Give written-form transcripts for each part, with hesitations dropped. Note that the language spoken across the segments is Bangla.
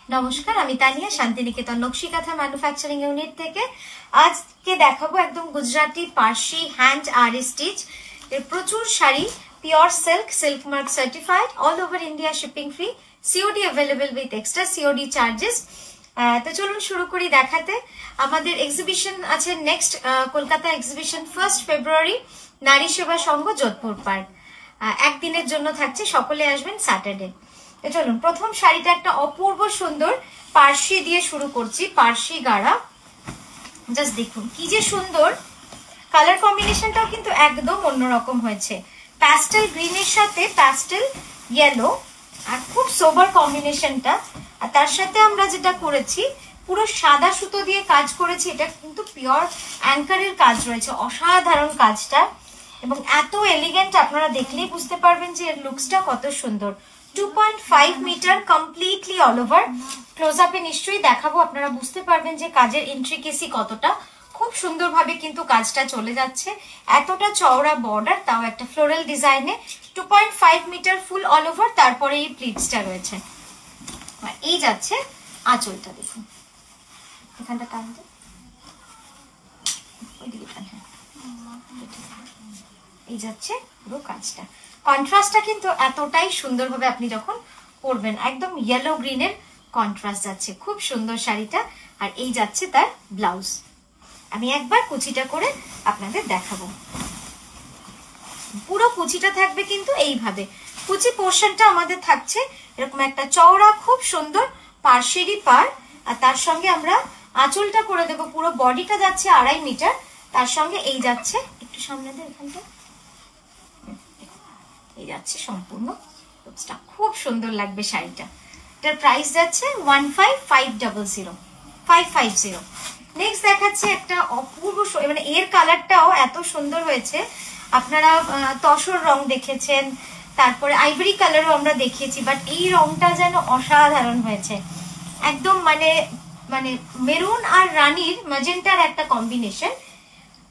নমস্কার, আমি তানিয়া, শান্তিনিকেতন নকশিকাঁথা ম্যানুফ্যাকচারিং ইউনিট থেকে। আজকে দেখাবো একদম গুজরাটি পার্সি হ্যান্ড আরি স্টিচ এর প্রচুর sari, pure silk, silk mark certified, all over India shipping free, COD available with extra COD charges. তো চলুন শুরু করি দেখাতে। আমাদের এক্সিবিশন আছে নেক্সট কলকাতা এক্সিবিশন 1 ফেব্রুয়ারি, নারী সেবা সংঘ, যোধপুর পার্ক। একদিনের জন্য থাকছে, সকলে আসবেন স্যাটারডে। চলুন, প্রথম শাড়িটা একটা অপূর্ব সুন্দর পার্সি দিয়ে শুরু করছি, পার্সি গাড়া। জাস্ট দেখুন কি যে সুন্দর কালার কম্বিনেশনটাও কিন্তু একদম অন্যরকম হয়েছে। প্যাস্টেল গ্রিনের সাথে প্যাস্টেল ইয়েলো, আর খুব সোবার কম্বিনেশনটা। আর তার সাথে আমরা যেটা করেছি, পুরো সাদা সুতো দিয়ে কাজ করেছি। এটা কিন্তু পিওর অ্যাঙ্কারের কাজ রয়েছে, অসাধারণ কাজটা, এবং এত এলিগেন্ট, আপনারা দেখলেই বুঝতে পারবেন যে এর লুকসটা কত সুন্দর। 2.5 metre completely all over. Close আপে নিশ্চয়ই দেখাবো, আপনারা বুঝতে পারবেন যে কাজের ইন্ট্রিকেসি কতটা। খুব সুন্দরভাবে কিন্তু কাজটা চলে যাচ্ছে। এতটা চওড়া বর্ডার, তাও একটা ফ্লোরাল ডিজাইনে, 2.5 মিটার ফুল অল ওভার। তারপরে এই প্লিটসটা রয়েছে। এই যাচ্ছে আঁচলটা, দেখুন এখানটা টানতে, এই যাচ্ছে পুরো কাজটা। কন্ট্রাস্টটা কিন্তু এতটাই সুন্দরভাবে আপনি যখন পরবেন, একদম ইয়েলো গ্রিনের কন্ট্রাস্ট যাচ্ছে, খুব সুন্দর শাড়িটা। আর এই যাচ্ছে তার ব্লাউজ। আমি একবার কুচিটা করে আপনাদের দেখাবো। পুরো কুচিটা থাকবে কিন্তু এইভাবে। কুচি পোর্শনটা আমাদের থাকছে এরকম একটা চওড়া, খুব সুন্দর পার্সেরি পার। আর তার সঙ্গে আমরা আঁচলটা করে দেবো, পুরো বডিটা যাচ্ছে 2.5 মিটার। তার সঙ্গে এই যাচ্ছে, একটু সামনে দিয়ে এখানটা, এই যাচ্ছে সম্পূর্ণ লুকসটা। খুব সুন্দর লাগবে শাড়িটা। এটার প্রাইস যাচ্ছে 1550। নেক্সট দেখাচ্ছে একটা অপূর্ব, মানে এর কালারটাও এত সুন্দর হয়েছে। আপনারা তসর রং দেখেছেন, তারপরে আইভরি কালারও আমরা দেখিয়েছি, বাট এই রংটা যেন অসাধারণ হয়েছে। একদম মানে মানে মেরুন আর রানীর ম্যাজেন্টার একটা কম্বিনেশন।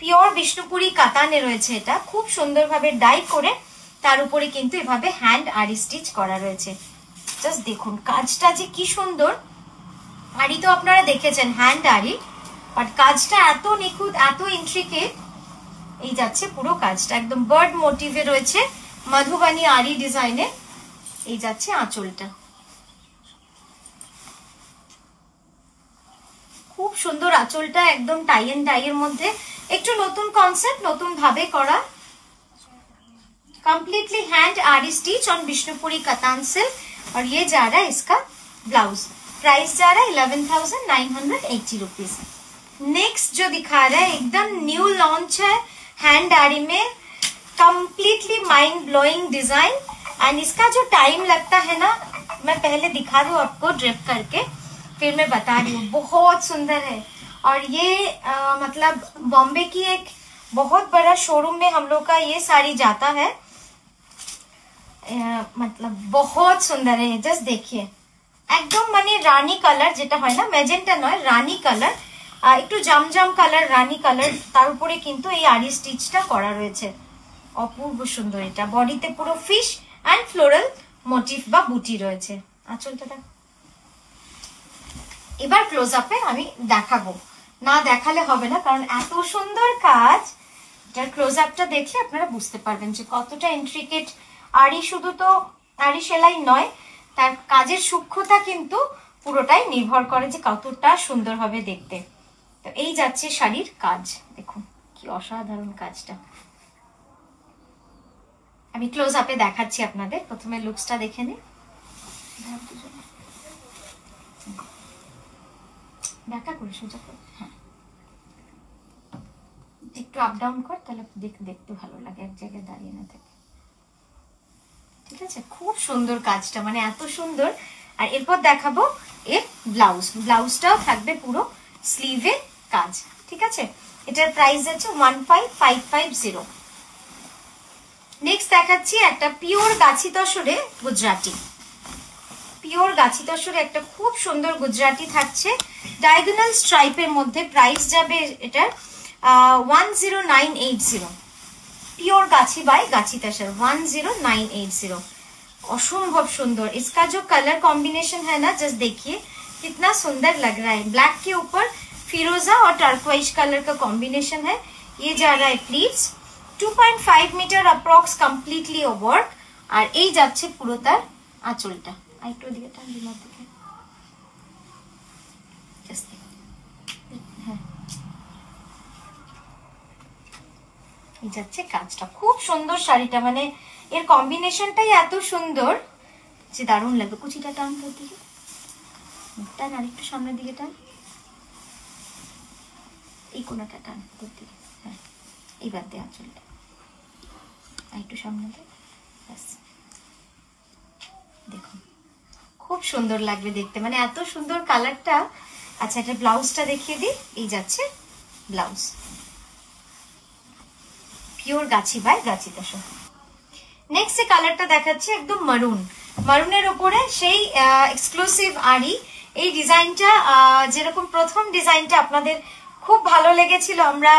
পিওর বিষ্ণুপুরি কাতানে রয়েছে এটা, খুব সুন্দরভাবে ডাই করে তার উপরে কিন্তু এভাবে হ্যান্ড আরি স্টিচ করা রয়েছে। জাস্ট দেখুন কাজটা যে কি সুন্দর। আরি তো আপনারা দেখেছেন হ্যান্ড আরি, বাট কাজটা এত নিখুঁত, এত ইন্ট্রিকেট। এই যাচ্ছে পুরো কাজটা, একদম বার্ড মোটিভে রয়েছে, মধুবানী আরি ডিজাইনে। এই যাচ্ছে আঁচলটা, খুব সুন্দর আঁচলটা, একদম টাই এন্ড ডাই এর মধ্যে। একটু নতুন কনসেপ্ট, নতুন ভাবে করা। कंप्लीटली हैंड आरी स्टिच ऑन बिष्णुपुरी कतान सिल्क। और ये जा रहा है इसका ब्लाउज। प्राइस जा रहा है 11,980 रुपीज। नेक्स्ट जो दिखा रहा है एकदम न्यू लॉन्च है हैंड आरी में, completely mind blowing design. And इसका जो टाइम लगता है ना, मैं पहले दिखा दूं आपको ड्रिप करके, फिर मैं बता रही हूँ। बहुत सुंदर है। और ये मतलब बॉम्बे की एक बहुत बड़ा शोरूम में हम लोग का ये साड़ी जाता है। मतलब बहुत सुंदर है। जस्ट देखिए একদম মানে রানী কালার, যেটা হয় না, ম্যাজেন্টা নয়, রানী কালার, একটু জামজাম কালার, রানী কালার। তার উপরে কিন্তু এই আরি স্টিচটা করা রয়েছে, অপূর্ব সুন্দর। এটা বডিতে পুরো ফিশ এন্ড ফ্লোরাল মোটিভ বা বুটি রয়েছে। আঁচলটা দেখো। এবার ক্লোজ আপে আমি দেখাবো, না দেখালে হবে না, কারণ এত সুন্দর কাজ। এটার ক্লোজ আপটা দেখলে আপনারা বুঝতে পারবেন যে কতটা ইন্ট্রিকেট। আরি শুধু তো আরি সেলাই নয়, তার কাজের সূক্ষ্মতা কিন্তু পুরোটাই নির্ভর করে যে কতটা সুন্দর হবে দেখতে। তো এই যাচ্ছে শাড়ির কাজ, দেখুন কি অসাধারণ কাজটা। আমি ক্লোজ আপে দেখাচ্ছি আপনাদের। প্রথমে লুকসটা দেখে নিন। দেখা করে সোজা করে, হ্যাঁ একটু আপ ডাউন কর, তাহলে দেখতে ভালো লাগে, এক জায়গায় দাঁড়িয়ে না থাকে। ঠিক আছে, খুব সুন্দর কাজটা, মানে এত সুন্দর। আর এরপর দেখাবো এর ব্লাউজ। ব্লাউজটাও থাকবে পুরো স্লিভে কাজ। ঠিক আছে, এটার প্রাইস আছে 1550। নেক্সট দেখাচ্ছি একটা পিওর গাছি তসরে গুজরাটি। পিওর গাছি তসরে একটা খুব সুন্দর গুজরাটি থাকছে, ডায়াগোনাল স্ট্রাইপের মধ্যে। প্রাইস যাবে এটার 10980। प्योर गाछी बाय गाछी तसर 10980। असंभव सुंदर। इसका जो कलर कॉम्बिनेशन है ना, जस्ट देखिए कितना सुंदर लग रहा है। ब्लैक के ऊपर फिरोजा और टर्कवाइज कलर का कॉम्बिनेशन है। ये जा रहा है pleats, 2.5 metre approx completely work. আর এই যাচ্ছে পুরো তার আঁচলটা। আইটো দিকে টান দিলাম দিকে, জাস্ট হ্যাঁ, এই যাচ্ছে কাজটা। খুব সুন্দর শাড়িটা, মানে এর কম্বিনেশনটাই এত সুন্দর যে দারুণ লাগবে। কুচিটা টান তোর দিকে, টান আরেকটু সামনের দিকে টান, এই কোনাটা টান তোর দিকে, হ্যাঁ এইবার দে আঁচলটা আরেকটু সামনে দে, ব্যাস। দেখুন খুব সুন্দর লাগবে দেখতে, মানে এত সুন্দর কালারটা। আচ্ছা এটা ব্লাউজটা দেখিয়ে দিই। এই যাচ্ছে ব্লাউজ, পিওর গাছি বাই গাছিতা সহ। নেক্সট যে কালারটা দেখাচ্ছি একদম মারুন, মারুনের ওপরে সেই এক্সক্লুসিভ আরি। এই ডিজাইনটা যেরকম প্রথম ডিজাইনটা আপনাদের খুব ভালো লেগেছিল, আমরা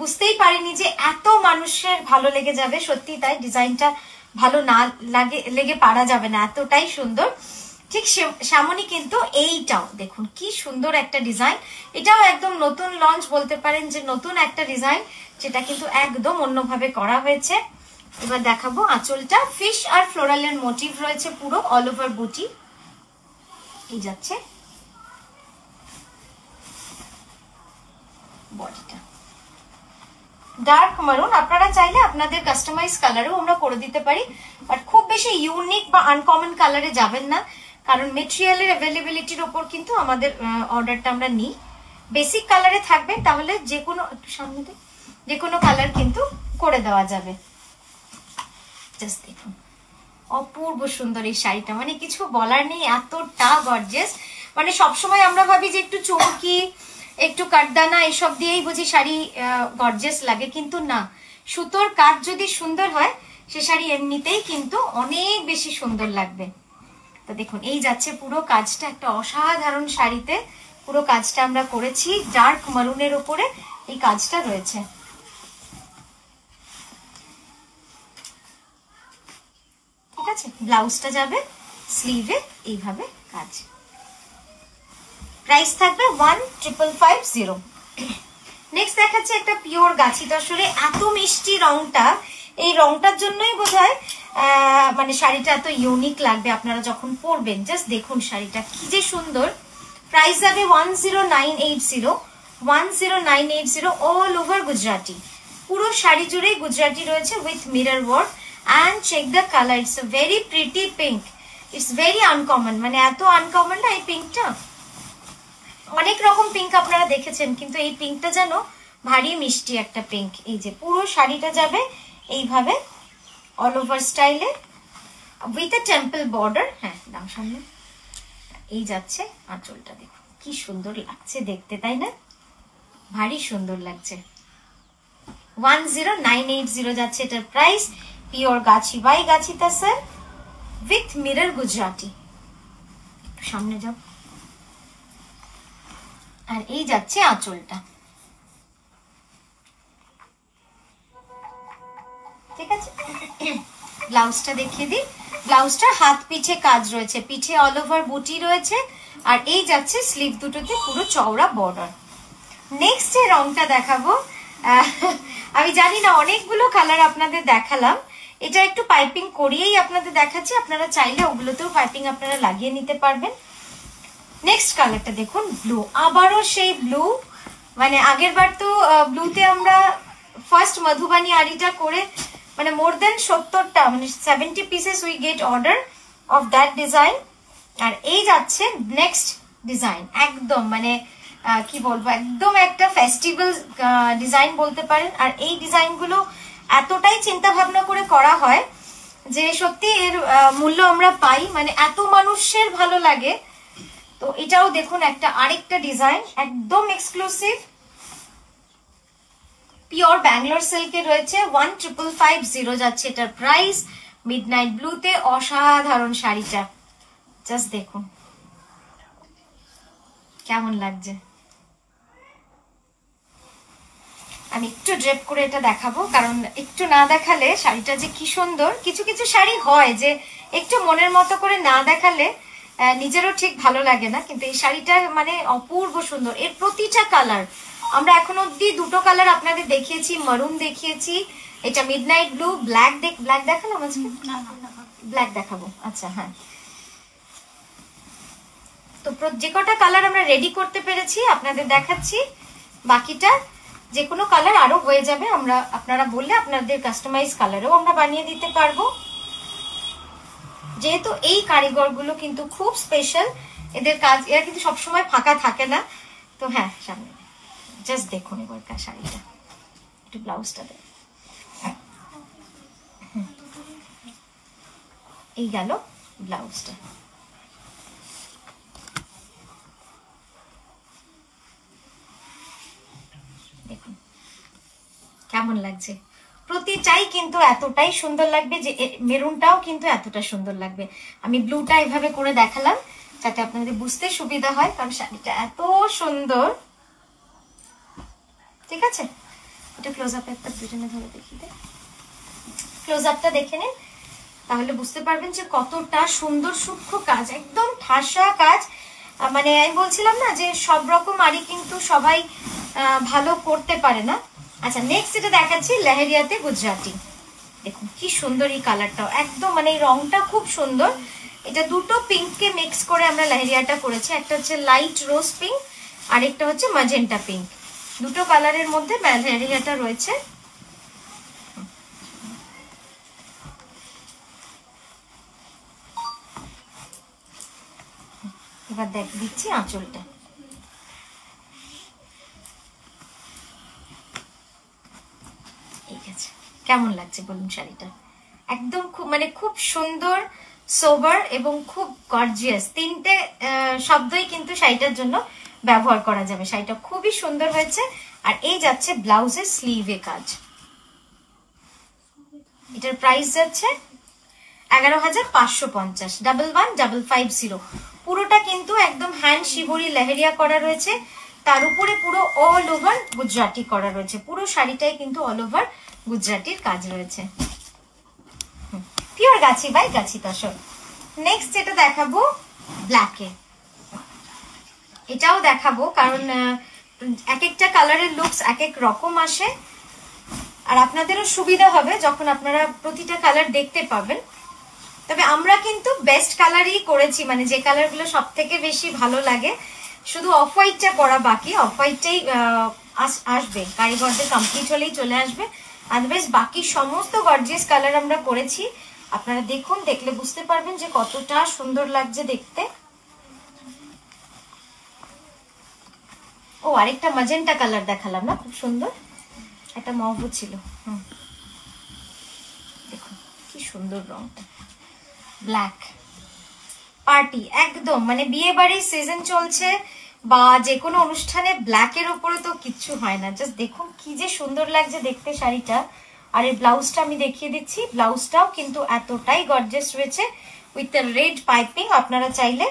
বুঝতেই পারিনি যে এত মানুষের ভালো লেগে যাবে। সত্যি তাই, ডিজাইনটা ভালো না লেগে পারা যাবে না, এতটাই সুন্দর। ঠিক সামনে কিন্তু এইটাও দেখুন কি সুন্দর একটা ডিজাইন। এটাও একদম নতুন লঞ্চ বলতে পারেন, যে নতুন একটা ডিজাইন যেটা কিন্তু একদম অন্যভাবে করা হয়েছে। এবার দেখাবো আঁচলটা। ফিশ আর ফ্লোরালের মোটিভ রয়েছে পুরো অল ওভার বুটি। এই যাচ্ছে বডিটা ডার্ক মারুন। আপনারা চাইলে আপনাদের কাস্টমাইজ কালারও আমরা করে দিতে পারি, বাট খুব বেশি ইউনিক বা আনকমন কালারে যাবেন না, কারণ মেটেরিয়ালের অ্যাভেলেবিলিটির ওপর কিন্তু আমাদের অর্ডারটা আমরা নিই। বেসিক কালারে থাকবে, তাহলে যে কোনো একটু সামনে যে কোনো কালার কিন্তু করে দেওয়া যাবে। জাস্ট দেখুন অপূর্ব সুন্দর এই শাড়িটা, মানে কিছু বলার নেই, এতটা গর্জিয়াস। মানে সবসময় আমরা ভাবি যে একটু চমকি একটু কাটদানা এসব দিয়েই বুঝি শাড়ি গর্জিয়াস লাগে, কিন্তু না, সুতোর কাজ যদি সুন্দর হয় সে শাড়ি এমনিতেই কিন্তু অনেক বেশি সুন্দর লাগবে। তো দেখুন এই যাচ্ছে পুরো কাজটা, একটা অসাধারণ শাড়িতে পুরো কাজটা আমরা করেছি। ডার্ক মারুনের উপরে এই কাজটা রয়েছে। ঠিক আছে, ব্লাউজটা যাবে স্লিভে এইভাবে কাজ। প্রাইস থাকবে 1550। নেক্সট দেখাচ্ছে একটা পিওর গাছি তসরে। এত মিষ্টি রংটা, এই রংটার জন্যই বোধহয় মানে শাড়িটা এত ইউনিক লাগবে আপনারা যখন পরবেন। জাস্ট দেখুন শাড়িটা কি যে সুন্দর। প্রাইস যাবে 10980, 10980 অল ওভার গুজরাটি। পুরো শাড়ি জুড়েই গুজরাটি রয়েছে with mirror work. And check the colour, it's a very pretty pink, it's very uncommon. মানে এত আনকমন না এই পিঙ্কটা, অনেক রকম পিঙ্ক আপনারা দেখেছেন, কিন্তু এই পিঙ্কটা যেন ভারী মিষ্টি একটা পিঙ্ক। এই যে পুরো শাড়িটা যাবে এইভাবে অল ওভার স্টাইলে উইথ এ টেম্পল বর্ডার। হ্যাঁ দাম সামনে। এই যাচ্ছে আঁচলটা, দেখুন কি সুন্দর লাগছে দেখতে, তাই না? ভারী সুন্দর লাগছে। 10980 যাচ্ছে এটার প্রাইস। পিওর গাছি বাই গাছিতা স্যার উইথ মিরর গুজরাটি। সামনে যাও। আর এই যাচ্ছে আঁচলটা। ঠিক আছে, ব্লাউজটা দেখিয়ে দিই। ব্লাউজটা হাত পিঠে কাজ রয়েছে, পিঠে অল ওভার বুটি রয়েছে। আর এই যাচ্ছে স্লিভ দুটোতে পুরো চওড়া বর্ডার। নেক্সট যে রংটা দেখাবো, আমি জানি না অনেকগুলো কালার আপনাদের দেখালাম, এটা একটু পাইপিং করিয়েই আপনাদের দেখাচ্ছি। আপনারা চাইলে ওগুলোতেও পাইপিং আপনারা লাগিয়ে নিতে পারবেন। নেক্সট কালারটা দেখুন, ব্লু। আবারও সেই ব্লু, মানে আগের বার তো ব্লুতে আমরা ফার্স্ট মধুবানী আরিটা করে মানে মোর দেন 70টা, মানে 70 pieces we get order of that design. আর এই যাচ্ছে নেক্সট ডিজাইন, একদম মানে কি বলবো, একদম একটা ফেস্টিভ্যাল ডিজাইন বলতে পারেন। আর এই ডিজাইনগুলো এতটাই চিন্তা ভাবনা করে করা হয় যে সত্যি এর মূল্য আমরা পাই, মানে এত মানুষের ভালো লাগে। তো এটাও দেখুন একটা আরেকটা ডিজাইন, একদম এক্সক্লুসিভ পিওর ব্যাঙ্গালোর সিল্কে রয়েছে। 15550 যাচ্ছে এটার প্রাইস। মিডনাইট ব্লুতে অসাধারণ শাড়িটা, জাস্ট দেখুন কেমন লাগছে। আমি একটু ড্রেপ করে এটা দেখাবো, কারণ একটু না দেখালে শাড়িটা যে কি সুন্দর। কিছু কিছু শাড়ি হয় যে একটু মনের মতো করে না দেখালে নিজেরও ঠিক ভালো লাগে না, কিন্তু এই শাড়িটা মানে অপূর্ব সুন্দর। এর প্রতিটা কালার আমরা এখন অব্দি দুটো কালার আপনাদের দেখিয়েছি, মারুন দেখিয়েছি, এটা মিডনাইট ব্লু, ব্ল্যাক দেখালাম আজকে, ব্ল্যাক দেখাবো। আচ্ছা হ্যাঁ, তো যে কটা কালার আমরা রেডি করতে পেরেছি আপনাদের দেখাচ্ছি, বাকিটা যে কোনো কালার আরো হয়ে যাবে, আমরা আপনারা বললে আপনাদের কাস্টমাইজ কালারও আমরা বানিয়ে দিতে পারবো। যেহেতু এই কারিগরগুলো কিন্তু খুব স্পেশাল, এদের কাজ, এরা কিন্তু সবসময় ফাঁকা থাকে না। তো হ্যাঁ, সামনে জাস্ট দেখুন এবার শাড়িটা, একটু ব্লাউজটা দেখ, এই গেল ব্লাউজটা। দেখুন কেমন লাগছে, প্রতিটাই কিন্তু এতটাই সুন্দর লাগবে, যে মেরুনটাও কিন্তু এতটা সুন্দর লাগবে। আমি ব্লুটা এভাবে করে দেখালাম যাতে আপনাদের বুঝতে সুবিধা হয়, কারণ শাড়িটা এত সুন্দর। ঠিক আছে, এটা ক্লোজ আপ একটা দুজনে ধরে দেখি দে, ক্লোজ আপটা দেখে নিন, তাহলে বুঝতে পারবেন যে কতটা সুন্দর সূক্ষ্ম কাজ, একদম ঠাসা কাজ। মানে আমি বলছিলাম না যে সব রকম আরই কিন্তু সবাই ভালো করতে পারে না। আচ্ছা, নেক্সট এটা দেখাচ্ছি লেহেরিয়াতে গুজরাটি। দেখুন কি সুন্দর এই কালারটাও, একদম মানে এই রংটা খুব সুন্দর। এটা দুটো পিঙ্ককে মিক্স করে আমরা লেহেরিয়াটা করেছি, একটা হচ্ছে লাইট রোজ পিঙ্ক আর একটা হচ্ছে ম্যাজেন্টা পিঙ্ক, দুটো কালারের মধ্যে লেহেরিয়াটা রয়েছে। এবার দিচ্ছি আঁচলটা, ঠিক আছে, কেমন লাগছে বলুন শাড়িটা? একদম খুব মানে খুব সুন্দর, সোবার এবং খুব গর্জিয়াস, তিনটে শব্দই কিন্তু শাড়িটার জন্য ব্যবহার করা যাবে। শাড়িটা খুবই সুন্দর হয়েছে। আর এই যাচ্ছে ব্লাউজের স্লিভে কাজ, এটার প্রাইস যাচ্ছে 11,550, 11,550। পুরোটা কিন্তু একদম হ্যান্ড শিবরি লেহেরিয়া করা রয়েছে, তার উপরে পুরো অল ওভার গুজরাটি করা রয়েছে, পুরো শাড়িটাই কিন্তু অল ওভার গুজরাটির কাজ রয়েছে, পিওর গাছি বাই গাছি তসর। নেক্সট যেটা দেখাবো ব্ল্যাকে, এটাও দেখাবো কারণ এক একটা কালারের লুকস এক এক রকম আসে, আর আপনাদেরও সুবিধা হবে যখন আপনারা প্রতিটা কালার দেখতে পাবেন। তবে আমরা কিন্তু বেস্ট কালারই করেছি, মানে যে কালারগুলো সব থেকে বেশি ভালো লাগে, শুধু অফ হোয়াইটটা করা বাকি, অফ হোয়াইটটাই আসবে, কারিগরদের কমপ্লিট হলেই চলে আসবে। আদারওয়াইজ বাকি সমস্ত গর্জিয়াস কালার আমরা করেছি, আপনারা দেখুন, দেখলে বুঝতে পারবেন যে কতটা সুন্দর লাগছে দেখতে। ও আরেকটা ম্যাজেন্টা কালার দেখালাম না, খুব সুন্দর একটা মহবু ছিল, দেখুন কি সুন্দর রংটা, ব্ল্যাক পার্টি একদম, মানে বিয়ে বাড়ির সিজন চলছে বা যে কোনো অনুষ্ঠানে ব্ল্যাকের উপরে তো কিচ্ছু হয় না। জাস্ট দেখুন কি যে সুন্দর লাগছে দেখতে শাড়িটা। আর এই ব্লাউজটা আমি দেখিয়ে দিচ্ছি, ব্লাউজটাও কিন্তু এতটাই গর্জিয়াস রয়েছে উইথ রেড পাইপিং। আপনারা চাইলে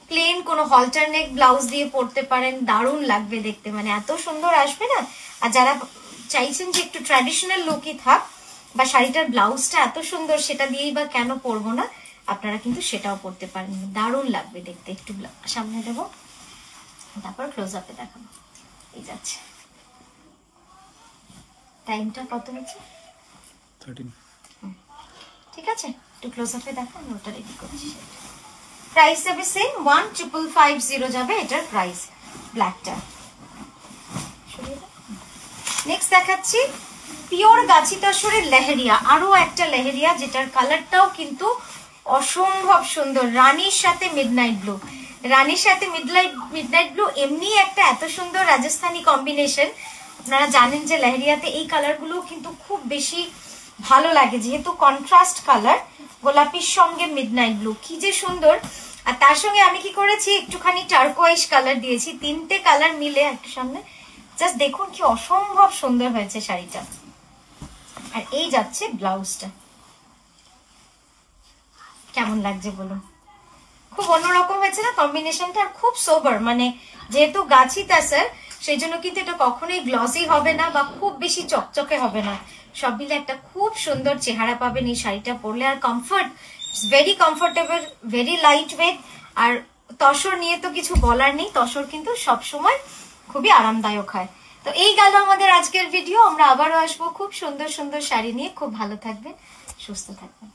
প্লেন কোনো হলটার নেক ব্লাউজ দিয়ে পরতে পারেন, দারুণ লাগবে দেখতে, মানে এত সুন্দর আসবে না। আর যারা চাইছেন যে একটু ট্র্যাডিশনাল লুকই থাক বা শাড়িটার ব্লাউজটা এত সুন্দর, সেটা দিয়েই বা কেন পরবো না, আপনারা কিন্তু সেটাও পরতে পারেন, দারুণ লাগবে দেখতে। একটু সামনে দেবো, তারপর ক্লোজ আপে দেখাবো। এই যাচ্ছে, টাইমটা কত হচ্ছে? 13। ঠিক আছে, একটু ক্লোজ আপে দেখো, আমি ওটা রেডি করছি। প্রাইস যাবে সেম 1,550 যাবে এটার প্রাইস, ব্ল্যাকটা। নেক্সট দেখাচ্ছি পিওর গাছি তসরের লেহেরিয়া, আরো একটা লেহেরিয়া যেটার কালারটাও কিন্তু অসম্ভব সুন্দর, রানীর সাথে মিডনাইট ব্লু। রানীর সাথে মিডনাইট ব্লু এমনি একটা এত সুন্দর রাজস্থানী কম্বিনেশন। আপনারা জানেন যে লেহেরিয়াতে এই কালারগুলো কিন্তু খুব বেশি ভালো লাগে, যেহেতু কন্ট্রাস্ট কালার, গোলাপির সঙ্গে মিডনাইট ব্লু, কি যে সুন্দর। আর তার সঙ্গে আমি কি করেছি, একটুখানি টার্কোয়াইশ কালার দিয়েছি, তিনটে কালার মিলে একটা সামনে। জাস্ট দেখুন কি অসম্ভব সুন্দর হয়েছে শাড়িটা। আর এই যাচ্ছে ব্লাউজটা, কেমন লাগছে বলুন? খুব অন্যরকম হয়েছে না কম্বিনেশনটা, আর খুব সোবার, মানে যেহেতু গাছি তাসার সেই জন্য কিন্তু এটা কখনোই গ্লসি হবে না বা খুব বেশি চকচকে হবে না, সব মিলে একটা খুব সুন্দর চেহারা পাবেন এই শাড়িটা পরলে। আর comfort, very comfortable, very light weight. আর তসর নিয়ে তো কিছু বলার নেই, তসর কিন্তু সবসময় খুবই আরামদায়ক হয়। তো এই গেল আমাদের আজকের ভিডিও। আমরা আবারও আসবো খুব সুন্দর সুন্দর শাড়ি নিয়ে। খুব ভালো থাকবেন, সুস্থ থাকবেন।